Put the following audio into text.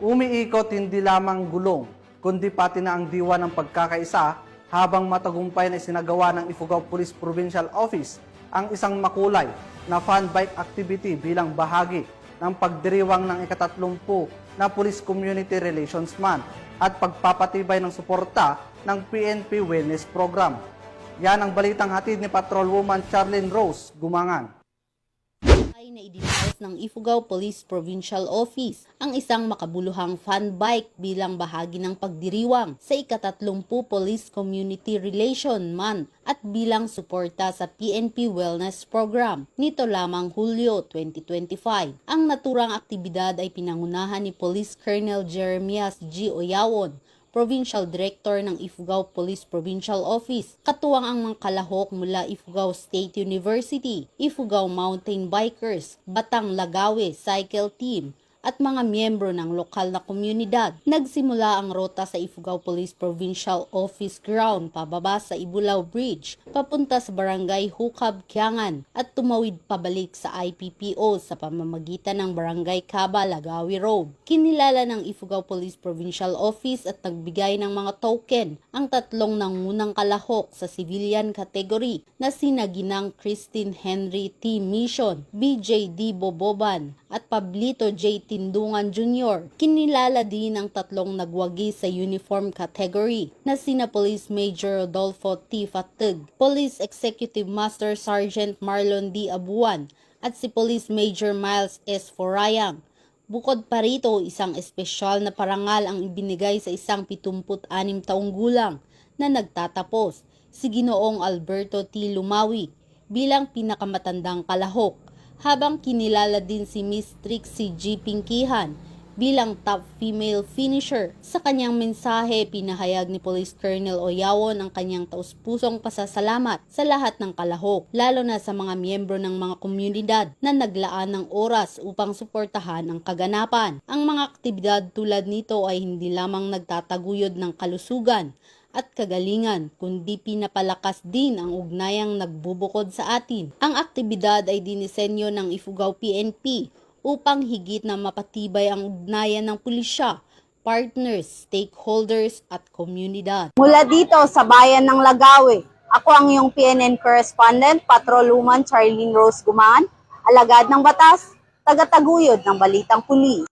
Umiikot hindi lamang gulong, kundi pati na ang diwa ng pagkakaisa habang matagumpay na isinagawa ng Ifugao Police Provincial Office ang isang makulay na fun bike activity bilang bahagi ng pagdiriwang ng ika-30 na Police Community Relations Month at pagpapatibay ng suporta ng PNP Wellness Program. Yan ang balitang hatid ni Patrolwoman Charlene Rose Gumangan. Ay na idinaos ng Ifugao Police Provincial Office ang isang makabuluhang fun bike bilang bahagi ng pagdiriwang sa ika-30 Police Community Relation Month at bilang suporta sa PNP Wellness Program nito lamang Hulyo 2025. Ang naturang aktibidad ay pinangunahan ni Police Colonel Jeremias G. Oyawon, Provincial Director ng Ifugao Police Provincial Office, katuwang ang mga kalahok mula Ifugao State University, Ifugao Mountain Bikers, Batang Lagawe Cycle Team, at mga miyembro ng lokal na komunidad. Nagsimula ang rota sa Ifugao Police Provincial Office Ground pababa sa Ibulaw Bridge, papunta sa Barangay Hukab, Kiangan, at tumawid pabalik sa IPPO sa pamamagitan ng Barangay Kaba, Lagawi Road. Kinilala ng Ifugao Police Provincial Office at nagbigay ng mga token ang tatlong nangunang kalahok sa civilian category na sina Ginang Christine Henry T. Mission, BJD Boboban, at Pablito J. Tindungan Jr. Kinilala din ang tatlong nagwagi sa uniform category na sina Police Major Rodolfo T. Fatug, Police Executive Master Sergeant Marlon D. Abuan, at si Police Major Miles S. Forayang. Bukod pa rito, isang espesyal na parangal ang ibinigay sa isang 76 taong gulang na nagtatapos, si Ginoong Alberto T. Lumawi, bilang pinakamatandang kalahok, habang kinilala din si Miss Trixie G. Pinkihan bilang top female finisher. Sa kanyang mensahe, pinahayag ni Police Colonel Oyawon ang kanyang taus-pusong pasasalamat sa lahat ng kalahok, lalo na sa mga miyembro ng mga komunidad na naglaan ng oras upang suportahan ang kaganapan. Ang mga aktibidad tulad nito ay hindi lamang nagtataguyod ng kalusugan at kagalingan, kundi pinapalakas din ang ugnayang nagbubukod sa atin. Ang aktibidad ay dinisenyo ng Ifugao PNP upang higit na mapatibay ang ugnayan ng pulisya, partners, stakeholders at komunidad. Mula dito sa bayan ng Lagawe, ako ang iyong PNN correspondent, Patrolwoman Charlene Rose Gumangan, alagad ng batas, tagataguyod ng balitang pulis.